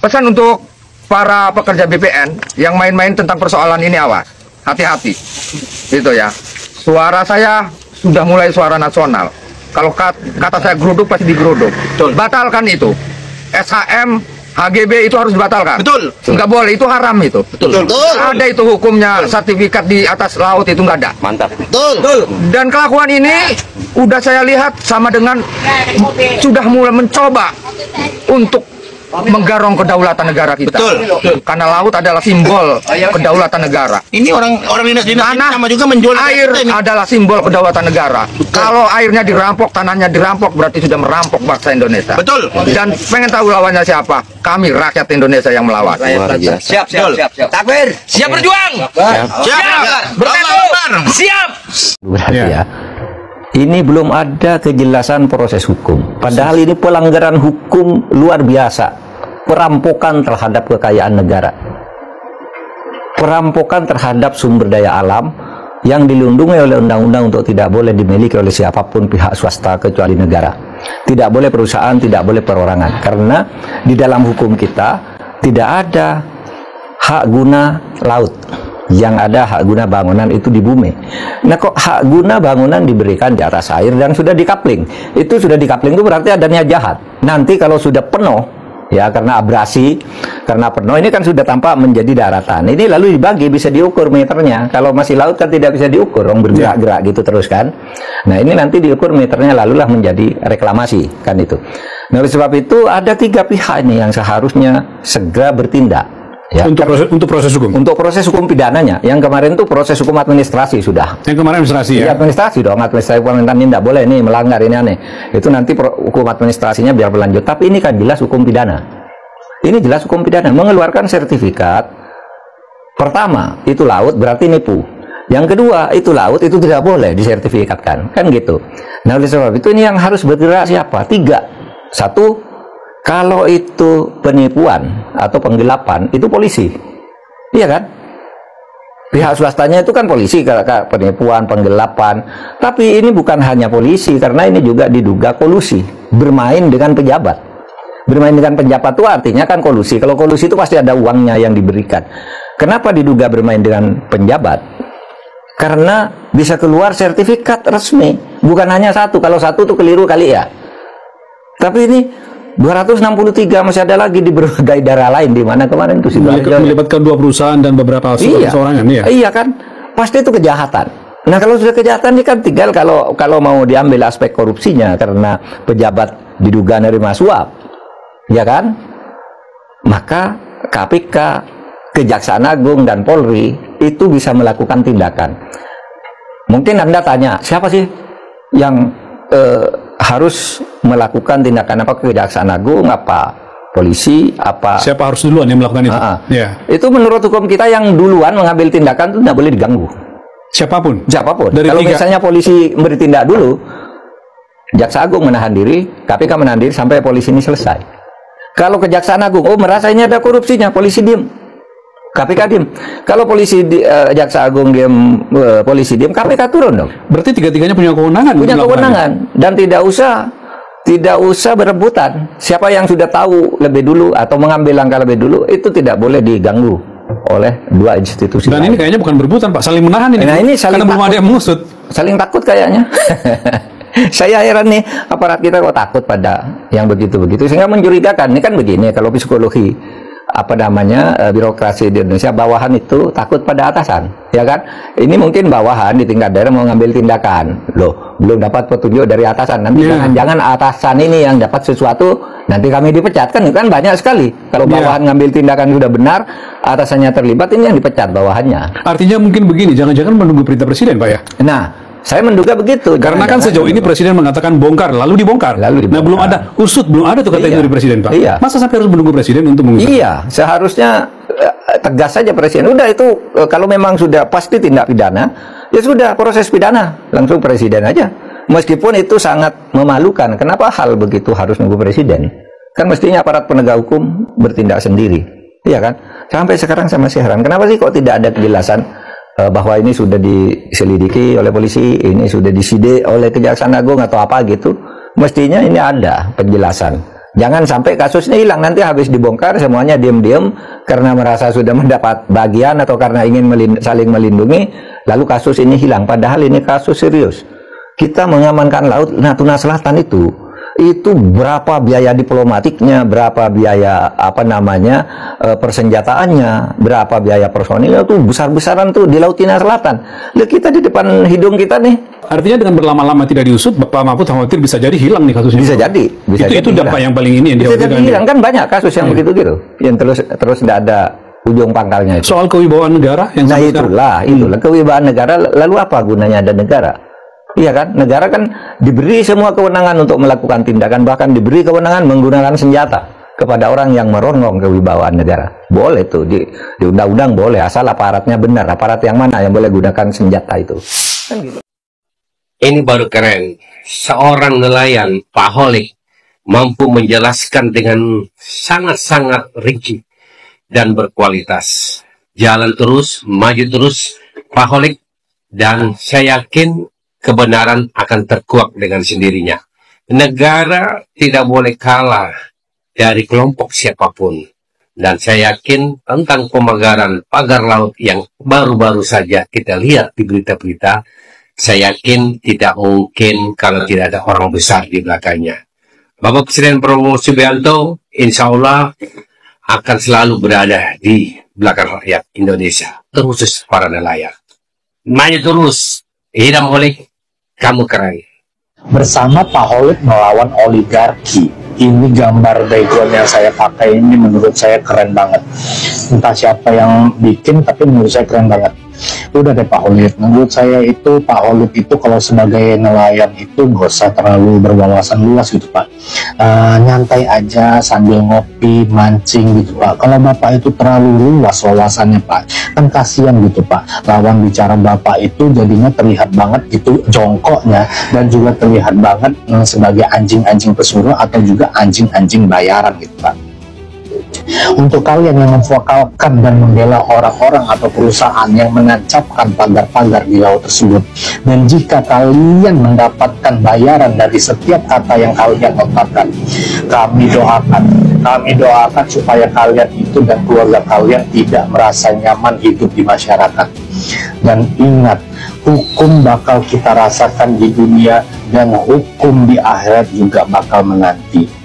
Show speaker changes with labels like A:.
A: Pesan untuk para pekerja BPN yang main-main tentang persoalan ini, awas, hati-hati. Gitu ya. Suara saya sudah mulai suara nasional. Kalau kata saya geruduk pasti digeruduk.
B: Betul.
A: Batalkan itu. SHM, HGB itu harus dibatalkan.
B: Betul.
A: Nggak boleh, itu haram itu.
B: Betul.
A: Ada itu hukumnya, sertifikat di atas laut itu nggak ada.
B: Mantap. Betul.
A: Dan kelakuan ini udah saya lihat sama dengan sudah mulai mencoba untuk menggarong kedaulatan negara kita.
B: Betul.
A: Karena laut adalah simbol kedaulatan negara.
B: Ini orang dinas
A: Tanah,
B: sama juga menjual
A: air adalah simbol kedaulatan negara. Kalau airnya dirampok, tanahnya dirampok, berarti sudah merampok bangsa Indonesia.
B: Betul.
A: Dan pengen tahu lawannya siapa? Kami rakyat Indonesia yang melawan.
B: Siap.
A: Takbir.
C: Siap berjuang.
B: Siap.
C: Bersatu. Siap.
D: Berarti ya, ini belum ada kejelasan proses hukum. Padahal ini pelanggaran hukum luar biasa. Perampokan terhadap kekayaan negara. Perampokan terhadap sumber daya alam yang dilindungi oleh undang-undang untuk tidak boleh dimiliki oleh siapapun pihak swasta kecuali negara. Tidak boleh perusahaan, tidak boleh perorangan. Karena di dalam hukum kita tidak ada hak guna laut. Yang ada hak guna bangunan itu di bumi. Nah, kok hak guna bangunan diberikan di atas air dan sudah dikapling? Itu sudah dikapling itu berarti ada niat jahat. Nanti kalau sudah penuh, ya karena abrasi, karena penuh, ini kan sudah tampak menjadi daratan. Ini lalu dibagi, bisa diukur meternya. Kalau masih laut kan tidak bisa diukur, orang bergerak-gerak gitu terus kan. Nah, ini nanti diukur meternya, lalulah menjadi reklamasi kan itu. Nah, oleh sebab itu ada 3 pihak ini yang seharusnya segera bertindak. Ya,
E: untuk proses hukum.
D: Untuk proses hukum pidananya. Yang kemarin itu proses hukum administrasi sudah.
E: Yang kemarin administrasi ya.
D: Iya, administrasi dong. Administrasi pemerintahan ini tidak boleh nih melanggar, ini aneh. Itu nanti hukum administrasinya biar berlanjut. Tapi ini kan jelas hukum pidana. Ini jelas hukum pidana. Mengeluarkan sertifikat. Pertama, itu laut berarti nipu. Yang kedua, itu laut itu tidak boleh disertifikatkan. Kan gitu. Nah, oleh sebab itu ini yang harus bergerak siapa? 3. 1, kalau itu penipuan atau penggelapan, itu polisi. Iya kan? Pihak swastanya itu kan polisi, penipuan, penggelapan. Tapi ini bukan hanya polisi, karena ini juga diduga kolusi. Bermain dengan pejabat. Bermain dengan pejabat itu artinya kan kolusi. Kalau kolusi itu pasti ada uangnya yang diberikan. Kenapa diduga bermain dengan penjabat? Karena bisa keluar sertifikat resmi. Bukan hanya 1. Kalau 1 itu keliru kali ya. Tapi ini 263 masih ada lagi di berbagai daerah lain, di mana kemarin itu
E: melibatkan 2 perusahaan dan beberapa perorangan.
D: Iya kan, pasti itu kejahatan. Nah, kalau sudah kejahatan ini kan tinggal kalau mau diambil aspek korupsinya karena pejabat diduga nerima suap, ya kan? Maka KPK, Kejaksaan Agung dan Polri itu bisa melakukan tindakan. Mungkin Anda tanya, siapa sih yang harus melakukan tindakan, apa Kejaksaan Agung, apa polisi, apa
E: siapa harus duluan yang melakukan itu? Yeah.
D: Itu menurut hukum kita yang duluan mengambil tindakan itu tidak boleh diganggu.
E: Siapapun.
D: Kalau misalnya polisi bertindak dulu, Jaksa Agung menahan diri, KPK menahan diri sampai polisi ini selesai. Kalau Kejaksaan Agung, merasa ini ada korupsinya, polisi diem, KPK diem. Kalau polisi Jaksa Agung diem, polisi diem, KPK turun dong.
E: Berarti 3-tiganya punya kewenangan.
D: Punya kewenangan dan tidak usah berebutan. Siapa yang sudah tahu lebih dulu atau mengambil langkah lebih dulu itu tidak boleh diganggu oleh 2 institusi.
E: Dan ini kayaknya bukan berebutan, Pak, saling menahan ini.
D: Nah, ini saling
E: karena belum ada yang mengusut.
D: Saling takut kayaknya. Saya heran nih, aparat kita kok takut pada yang begitu-begitu, sehingga mencurigakan. Ini kan begini, kalau psikologi birokrasi di Indonesia, bawahan itu takut pada atasan, ya kan? Ini mungkin bawahan di tingkat daerah mau ngambil tindakan, loh belum dapat petunjuk dari atasan, nanti jangan-jangan atasan ini yang dapat sesuatu, nanti kami dipecat, kan banyak sekali. Kalau bawahan ngambil tindakan sudah benar, atasannya terlibat, ini yang dipecat bawahannya.
E: Artinya mungkin begini, jangan-jangan menunggu perintah presiden, Pak ya?
D: Nah, saya menduga begitu.
E: Karena kan sejauh ini presiden mengatakan bongkar, lalu dibongkar. Nah, belum ada usut, belum ada tuh kata itu dari presiden, Pak.
D: Iya.
E: Masa sampai harus menunggu presiden untuk mengusut?
D: Iya, seharusnya tegas saja presiden. Udah itu kalau memang sudah pasti tindak pidana, ya sudah proses pidana, langsung presiden aja. Meskipun itu sangat memalukan. Kenapa hal begitu harus nunggu presiden? Kan mestinya aparat penegak hukum bertindak sendiri. Iya kan? Sampai sekarang saya masih heran. Kenapa sih kok tidak ada kejelasan bahwa ini sudah diselidiki oleh polisi, ini sudah disidik oleh Kejaksaan Agung atau apa gitu. Mestinya ini ada penjelasan. Jangan sampai kasusnya hilang, nanti habis dibongkar semuanya diam-diam karena merasa sudah mendapat bagian atau karena ingin saling melindungi, lalu kasus ini hilang. Padahal ini kasus serius. Kita mengamankan laut Natuna Selatan itu berapa biaya diplomatiknya, berapa biaya persenjataannya, berapa biaya personilnya, tuh besar-besaran tuh di Laut Cina Selatan. Lihat kita di depan hidung kita nih.
E: Artinya dengan berlama-lama tidak diusut, Pak Mahfud khawatir bisa jadi hilang nih kasusnya.
D: Bisa jadi.
E: Itu dampak yang paling ini yang
D: bisa jadi
E: dikhawatirkan.
D: hilang, kan banyak kasus yang begitu gitu, yang terus tidak ada ujung pangkalnya itu.
E: Soal kewibawaan negara yang
D: Nah
E: sampai sekarang.
D: itulah kewibawaan negara. Lalu apa gunanya ada negara? Iya kan, negara kan diberi semua kewenangan untuk melakukan tindakan, bahkan diberi kewenangan menggunakan senjata kepada orang yang merongrong kewibawaan negara. Boleh tuh di undang-undang boleh, asal aparatnya benar. Aparat yang mana yang boleh gunakan senjata itu? Kan gitu.
F: Ini baru keren. Seorang nelayan, Pak Holik, mampu menjelaskan dengan sangat-sangat rinci dan berkualitas. Jalan terus, maju terus, Pak Holik, dan saya yakin kebenaran akan terkuak dengan sendirinya. Negara tidak boleh kalah dari kelompok siapapun. Dan saya yakin tentang pemagaran pagar laut yang baru-baru saja kita lihat di berita-berita, saya yakin tidak mungkin kalau tidak ada orang besar di belakangnya. Bapak Presiden Prabowo Subianto, insya Allah akan selalu berada di belakang rakyat Indonesia, terkhusus para nelayan. Maju terus, Idam Holik, kamu keren.
G: Bersama Pak Holik melawan oligarki. Ini gambar background yang saya pakai ini menurut saya keren banget. Entah siapa yang bikin, tapi menurut saya keren banget. Udah deh Pak Holik, menurut saya itu Pak Holik itu kalau sebagai nelayan itu gak usah terlalu berwawasan luas gitu Pak. Nyantai aja sambil ngopi, mancing gitu Pak. Kalau Bapak itu terlalu luas wawasannya Pak, kan kasihan gitu Pak. Lawan bicara Bapak itu jadinya terlihat banget gitu jongkoknya, dan juga terlihat banget sebagai anjing-anjing pesuruh atau juga anjing-anjing bayaran gitu Pak. Untuk kalian yang memvokalkan dan membela orang-orang atau perusahaan yang menancapkan pagar-pagar di laut tersebut, dan jika kalian mendapatkan bayaran dari setiap kata yang kalian lontarkan, kami doakan supaya kalian itu dan keluarga kalian tidak merasa nyaman hidup di masyarakat. Dan ingat, hukum bakal kita rasakan di dunia dan hukum di akhirat juga bakal menanti.